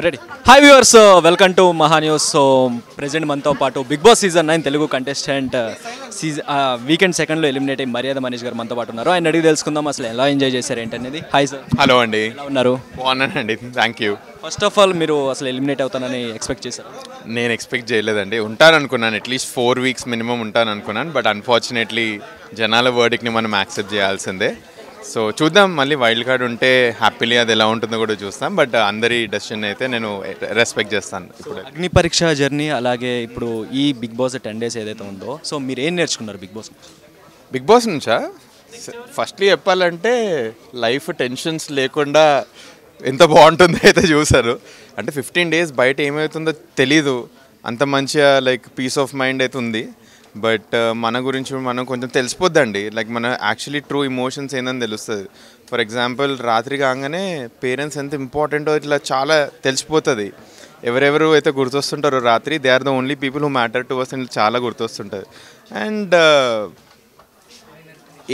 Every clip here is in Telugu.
Ready. Hi viewers, welcome to Maha news. So present మనతో పాటు Bigg Boss season 9 Telugu contestant weekend సెకండ్లో ఎలిమినేట్ అయ్యి మర్యాద మనీష్ గారు మనతో పాటు ఉన్నారు. ఆయన అడిగి తెలుసుకుందాం అసలు ఎలా ఎంజాయ్ చేశారు ఏంటనేది. Hi sir. హలో అండి, ఎలా ఉన్నారు? బాగున్నానండి, thank you. First of all మీరు అసలు ఎలిమినేట్ అవుతానని ఎక్స్పెక్ట్ చేశారు? నేను ఎక్స్పెక్ట్ చేయలేదండి. ఉంటాను అనుకున్నాను, అట్లీస్ట్ 4 వీక్స్ మినిమం ఉంటాను అనుకున్నాను. బట్ అన్ఫార్చునేట్లీ జనాల వర్డిక్ని మనం యాక్సెప్ట్ చేయాల్సిందే. సో చూద్దాం, మళ్ళీ వైల్డ్ కార్డ్ ఉంటే హ్యాపీలీ అది ఎలా ఉంటుందో కూడా చూస్తాం. బట్ అందరి డెసిషన్ అయితే నేను రెస్పెక్ట్ చేస్తాను. ఇప్పుడు అగ్ని పరీక్ష జర్నీ, అలాగే ఇప్పుడు ఈ బిగ్ బాస్ 10 days ఏదైతే ఉందో, సో మీరు ఏం నేర్చుకున్నారు బిగ్ బాస్ నుంచా? ఫస్ట్లీ చెప్పాలంటే లైఫ్ టెన్షన్స్ లేకుండా ఎంత బాగుంటుందో అయితే చూసారు. అంటే 15 days బయట ఏమవుతుందో తెలీదు, అంత మంచిగా లైక్ పీస్ ఆఫ్ మైండ్ అయితే ఉంది. బట్ మన గురించి మనం కొంచెం తెలిసిపోద్దండి, లైక్ మన యాక్చువల్లీ ట్రూ ఇమోషన్స్ ఏందని తెలుస్తుంది. ఫర్ ఎగ్జాంపుల్ రాత్రి కాగానే పేరెంట్స్ ఎంత ఇంపార్టెంటో ఇట్లా చాలా తెలిసిపోతుంది. ఎవరెవరు అయితే గుర్తొస్తుంటారో రాత్రి, they are the only people who matter to us అని చాలా గుర్తొస్తుంటుంది. అండ్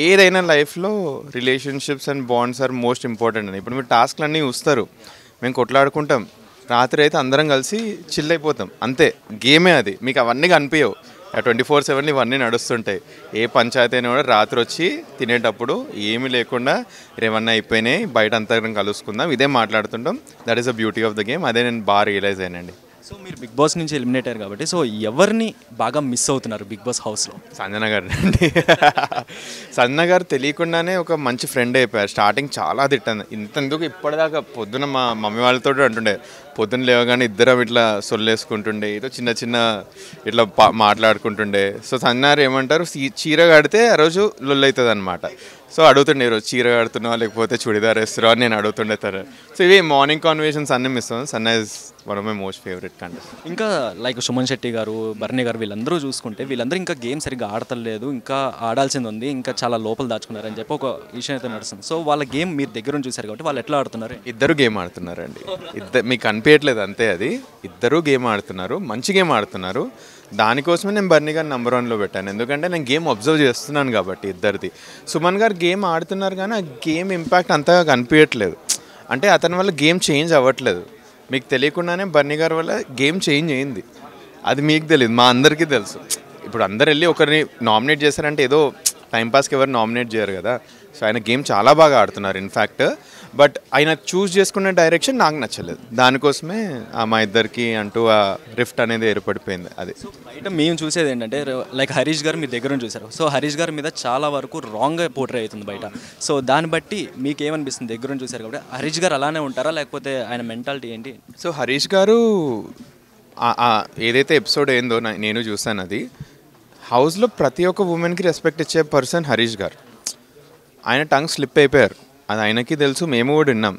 ఏదైనా లైఫ్లో relationships and bonds are most important అని. ఇప్పుడు మీరు టాస్క్లు అన్నీ చూస్తారు, మేము కొట్లాడుకుంటాం, రాత్రి అయితే అందరం కలిసి చిల్ అయిపోతాం, అంతే. గేమే అది, మీకు అవన్నీ కనిపించవు. 24/7 ఇవన్నీ నడుస్తుంటాయి. ఏ పంచాయతీ అయినా కూడా రాత్రి వచ్చి తినేటప్పుడు ఏమీ లేకుండా ఏమన్నా అయిపోయినాయి, బయట అంతరం కలుసుకుందాం, ఇదే మాట్లాడుతుంటాం. That is the beauty of the game. అదే నేను బాగా రియలైజ్ అయ్యానండి. సో మీరు బిగ్ బాస్ నుంచి ఎలిమినేట్ అయ్యారు కాబట్టి, సో ఎవరిని బాగా మిస్ అవుతున్నారు బిగ్ బాస్ హౌస్లో? సంజన గారు అండి. సంజన గారు తెలియకుండానే ఒక మంచి ఫ్రెండ్ అయిపోయారు. స్టార్టింగ్ చాలా తిట్టాను, ఇంతెందుకు ఇప్పటిదాకా పొద్దున మా మమ్మీ వాళ్ళతో అంటుండే, పొద్దున్న లేవగానే ఇద్దరం ఇట్లా సొల్లేసుకుంటుండే, ఏదో చిన్న చిన్న ఇట్లా మాట్లాడుకుంటుండే. సో సంజన ఏమంటారు, చీర కడితే ఆ రోజు లొల్లు అవుతుంది అనమాట. సో అడుగుతుండే, ఈరోజు చీర కడుతున్నావా లేకపోతే చుడిదార్ వేస్తున్నావా అని నేను అడుగుతుండే తను. సో ఇవి మార్నింగ్ కాన్వర్సేషన్స్ అన్నీ మిస్ అవుతాం. Sun is one of my most favourite contest. ఇంకా లైక్ సుమన్ శెట్టి గారు, బర్నీ గారు, వీళ్ళందరూ చూసుకుంటే వీళ్ళందరూ ఇంకా గేమ్ సరిగ్గా ఆడతలేదు, ఇంకా ఆడాల్సింది ఉంది, ఇంకా చాలా లోపల దాచుకున్నారని చెప్పి ఒక విషయం అయితే నడుస్తుంది. సో వాళ్ళ గేమ్ మీరు దగ్గర చూసారు కాబట్టి వాళ్ళు ఎట్లా ఆడుతున్నారు? ఇద్దరు గేమ్ ఆడుతున్నారండి. మీకు అనిపించట్లేదు అంతే, అది ఇద్దరు గేమ్ ఆడుతున్నారు, మంచి గేమ్ ఆడుతున్నారు. దానికోసమే నేను బర్నీ గారు నెంబర్ 1లో పెట్టాను, ఎందుకంటే నేను గేమ్ అబ్జర్వ్ చేస్తున్నాను కాబట్టి ఇద్దరిది. సుమన్ గారు గేమ్ ఆడుతున్నారు కానీ ఆ గేమ్ ఇంపాక్ట్ అంతగా కనిపించట్లేదు. అంటే అతని వల్ల గేమ్ చేంజ్ అవ్వట్లేదు. మీకు తెలియకుండానే బర్నీ గారి వల్ల గేమ్ చేంజ్ అయింది, అది మీకు తెలియదు, మా అందరికీ తెలుసు. ఇప్పుడు అందరు వెళ్ళి ఒకరిని నామినేట్ చేశారంటే ఏదో టైంపాస్కి ఎవరు నామినేట్ చేయరు కదా. సో ఆయన గేమ్ చాలా బాగా ఆడుతున్నారు ఇన్ఫ్యాక్ట్. బట్ ఆయన చూస్ చేసుకున్న డైరెక్షన్ నాకు నచ్చలేదు, దానికోసమే మా ఇద్దరికి అంటూ ఆ రిఫ్ట్ అనేది ఏర్పడిపోయింది. అది బయట మేము చూసేది ఏంటంటే, లైక్ హరీష్ గారు మీ దగ్గర చూసారు. సో హరీష్ గారి మీద చాలా వరకు రాంగ్గా పోర్ట్రే అవుతుంది బయట. సో దాన్ని బట్టి మీకు ఏమనిపిస్తుంది దగ్గర చూసారు కాబట్టి? హరీష్ గారు అలానే ఉంటారా లేకపోతే ఆయన మెంటాలిటీ ఏంటి? సో హరీష్ గారు ఏదైతే ఎపిసోడ్ ఏందో నేను చూసాను, అది హౌస్లో ప్రతి ఒక్క ఉమెన్కి రెస్పెక్ట్ ఇచ్చే పర్సన్ హరీష్ గారు. ఆయన టంగ్ స్లిప్ అయిపోయారు, అది ఆయనకి తెలుసు, మేము కూడా విన్నాం.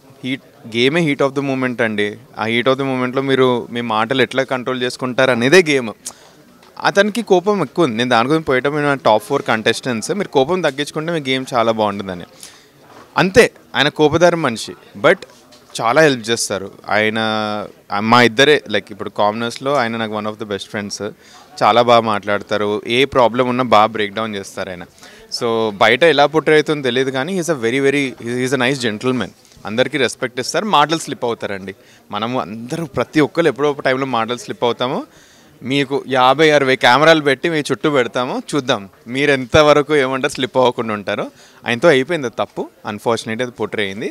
గేమే హీట్ ఆఫ్ ద మూమెంట్ అండి. ఆ హీట్ ఆఫ్ ద మూమెంట్లో మీరు మీ మాటలు ఎట్లా కంట్రోల్ చేసుకుంటారు అనేదే గేమ్. అతనికి కోపం ఎక్కువ ఉంది. నేను దాని గురించి పోయటం, నేను టాప్ 4 కంటెస్టెంట్స్, మీరు కోపం తగ్గించుకుంటే మీ గేమ్ చాలా బాగుంటుందని. అంతే, ఆయన కోపదారి మనిషి, బట్ చాలా హెల్ప్ చేస్తారు ఆయన. మా ఇద్దరే లైక్ ఇప్పుడు కామనర్స్లో ఆయన నాకు one of the best friends. చాలా బాగా మాట్లాడతారు, ఏ ప్రాబ్లం ఉన్నా బాగా బ్రేక్ డౌన్ చేస్తారు ఆయన. సో బయట ఎలా పుట్టర్ అవుతుందో తెలియదు కానీ ఈజ్ అ నైస్ జెంటిల్మెన్. అందరికీ రెస్పెక్ట్ ఇస్తారు, మాటలు స్లిప్ అవుతారండి. మనము అందరూ ప్రతి ఒక్కరు ఎప్పుడో ఒక టైంలో మాటలు స్లిప్ అవుతాము. మీకు 50-60 కెమెరాలు పెట్టి మీ చుట్టూ పెడతాము, చూద్దాం మీరు ఎంతవరకు ఏమంటారు స్లిప్ అవ్వకుండా ఉంటారో. ఆయనతో అయిపోయింది అది తప్పు, అన్ఫార్చునేట్ అది పోట్రే అయింది.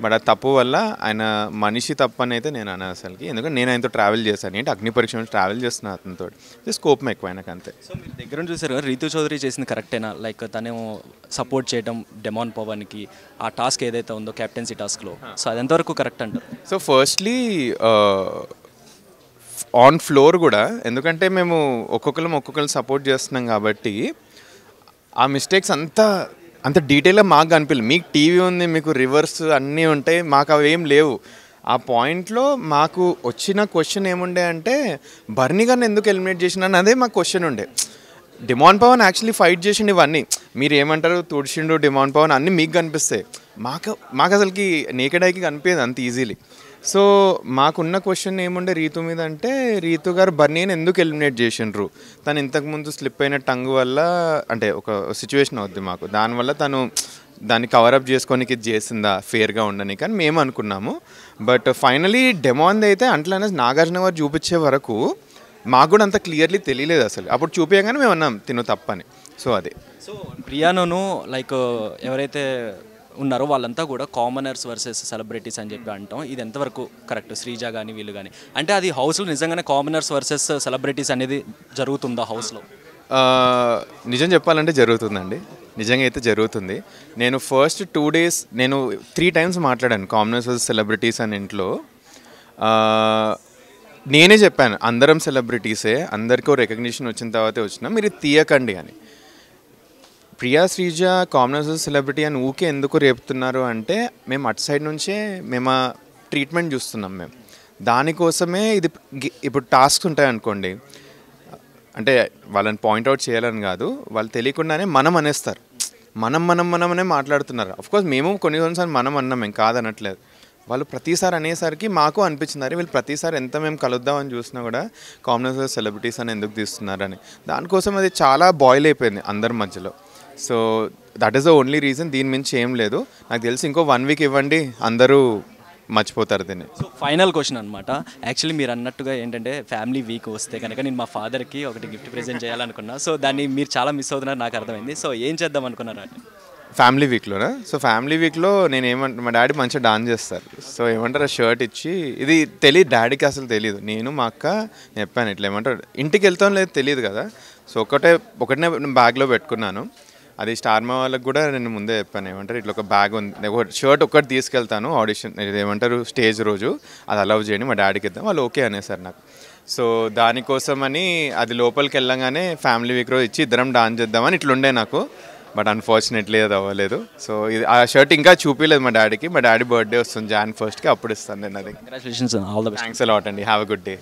బట్ ఆ తప్పు వల్ల ఆయన మనిషి తప్పు అని అయితే నేను అన్నా అసలుకి, ఎందుకంటే నేను ఆయనతో ట్రావెల్ చేశాను. ఏంటి అగ్ని పరీక్ష నుంచి ట్రావెల్ చేస్తున్నాను అతనితో, జస్ట్ కోపం ఎక్కువ ఆయనకు, అంతే. సో మీరు దగ్గర చూసారు కదా, రీతు చౌదరి చేసింది కరెక్టేనా? లైక్ తను సపోర్ట్ చేయడం డెమాన్ పవన్కి, ఆ టాస్క్ ఏదైతే ఉందో క్యాప్టెన్సీ టాస్క్లో, సో అది ఎంతవరకు కరెక్ట్ అంటారు? సో ఫస్ట్లీ ఆన్ ఫ్లోర్ కూడా, ఎందుకంటే మేము ఒక్కొక్కరు సపోర్ట్ చేస్తున్నాం కాబట్టి ఆ మిస్టేక్స్ అంత డీటెయిల్గా మాకు కనిపించలేదు. మీకు టీవీ ఉంది, మీకు రివర్స్ అన్నీ ఉంటాయి, మాకు అవి ఏం లేవు. ఆ పాయింట్లో మాకు వచ్చిన క్వశ్చన్ ఏముండే అంటే, బర్నీ గారిని ఎందుకు ఎలిమినేట్ చేసినా అదే మాకు క్వశ్చన్ ఉండే. డిమాన్ పవన్ యాక్చువల్లీ ఫైట్ చేసిండు, ఇవన్నీ మీరు ఏమంటారు తుడిచిండు డిమాన్ పవన్ అన్నీ మీకు కనిపిస్తాయి, మాకు అసలుకి నేకెడ్ ఐకి కనిపించదు అంత ఈజీలీ. సో మాకున్న క్వశ్చన్ ఏముండే రీతు మీద అంటే, రీతు గారు బర్నీని ఎందుకు ఎలిమినేట్ చేసిండ్రు? తను ఇంతకుముందు స్లిప్ అయిన టంగ్ వల్ల, అంటే ఒక సిచ్యువేషన్ అవుద్ది మాకు, దానివల్ల తను దాన్ని కవరప్ చేసుకోనికి ఇది చేసిందా ఫేర్గా ఉండని కానీ మేము అనుకున్నాము. బట్ ఫైనలీ డెమోన్ అయితే అంట్లనే నాగార్జున గారు చూపించే వరకు మాకు కూడా అంత క్లియర్లీ తెలియలేదు అసలు. అప్పుడు చూపించగానే మేము అన్నాం తిను తప్పని. సో అదే. సో ప్రియాను లైక్ ఎవరైతే ఉన్నారో వాళ్ళంతా కూడా కామనర్స్ వర్సెస్ సెలబ్రిటీస్ అని చెప్పి అంటాం. ఇది ఎంతవరకు కరెక్ట్? శ్రీజ కానీ వీళ్ళు కానీ అంటే అది హౌస్లో నిజంగానే కామనర్స్ వర్సెస్ సెలబ్రిటీస్ అనేది జరుగుతుందా హౌస్లో? నిజం చెప్పాలంటే జరుగుతుందండి, నిజంగా అయితే జరుగుతుంది. నేను ఫస్ట్ 2 days నేను 3 times మాట్లాడాను కామనర్స్ వర్సెస్ సెలబ్రిటీస్ అని ఇంట్లో. నేనే చెప్పాను అందరం సెలబ్రిటీసే, అందరికీ రికగ్నిషన్ వచ్చిన తర్వాతే వచ్చినా, మీరు తీయకండి అని. ప్రియా శ్రీజ కామనర్స్ సెలబ్రిటీ అని ఊకే ఎందుకు రేపుతున్నారు అంటే, మేము అటు సైడ్ నుంచే మేము ఆ ట్రీట్మెంట్ చూస్తున్నాం. మేము దానికోసమే ఇది ఇప్పుడు టాస్క్స్ ఉంటాయి అనుకోండి, అంటే వాళ్ళని పాయింట్అవుట్ చేయాలని కాదు, వాళ్ళు తెలియకుండానే మనం అనేస్తారు, మనమనే మాట్లాడుతున్నారు. అఫ్కోర్స్ మేము కొన్నిసార్లు మనం అన్నాం, మేము కాదనట్లేదు. వాళ్ళు ప్రతిసారి అనేసరికి మాకు అనిపించింది, అరే వీళ్ళు ప్రతిసారి ఎంత మేము కలుద్దామని చూసినా కూడా కామనర్స్ సెలబ్రిటీస్ అని ఎందుకు తీస్తున్నారని. దానికోసం అది చాలా బాయిల్ అయిపోయింది అందరి మధ్యలో. So that is the only reason, దీని మించి ఏం లేదు. నాకు తెలిసి ఇంకో 1 week ఇవ్వండి, అందరూ మర్చిపోతారు దీన్ని. సో ఫైనల్ క్వశ్చన్ అనమాట. యాక్చువల్లీ మీరు అన్నట్టుగా ఏంటంటే ఫ్యామిలీ వీక్ వస్తే కనుక నేను మా ఫాదర్కి ఒకటి గిఫ్ట్ ప్రెజెంట్ చేయాలనుకున్నా. సో దాన్ని మీరు చాలా మిస్ అవుతున్నారు నాకు అర్థమైంది. సో ఏం చేద్దాం అనుకున్నారు అంటే ఫ్యామిలీ వీక్లోనా? సో ఫ్యామిలీ వీక్లో నేను మా డాడీ మంచిగా డాన్స్ చేస్తారు. సో ఏమంటారు, షర్ట్ ఇచ్చి, ఇది తెలియదు డాడీకి, అసలు తెలియదు. నేను మా అక్క చెప్పాను ఇట్లా, ఏమంటారు ఇంటికి వెళ్తాం లేదు తెలియదు కదా. సో ఒకటే బ్యాగ్లో పెట్టుకున్నాను. అది స్టార్ మా వాళ్ళకి కూడా నేను ముందే చెప్పాను, ఏమంటారు ఇట్లా ఒక బ్యాగ్ ఉంది, ఒక షర్ట్ ఒక్కటి తీసుకెళ్తాను ఆడిషన్, ఏమంటారు స్టేజ్ రోజు, అది అలౌ చేయండి మా డాడీకి ఇద్దాం, వాళ్ళు ఓకే అనేసారు నాకు. సో దానికోసమని అది లోపలికి వెళ్ళగానే ఫ్యామిలీ వీక్ రోజు ఇచ్చి ఇద్దరం డాన్స్ చేద్దామని ఇట్లుండే నాకు. బట్ అన్ఫార్చునేట్లీ అది అవ్వలేదు. సో ఇది ఆ షర్ట్ ఇంకా చూపించలేదు మా డాడీకి. మా డాడీ బర్త్డే వస్తుంది Jan 1st, అప్పుడు ఇస్తాను నేను అది. Congratulations, all the best. Thanks a lot అండి, హ్యావ్ అ గుడ్ డే.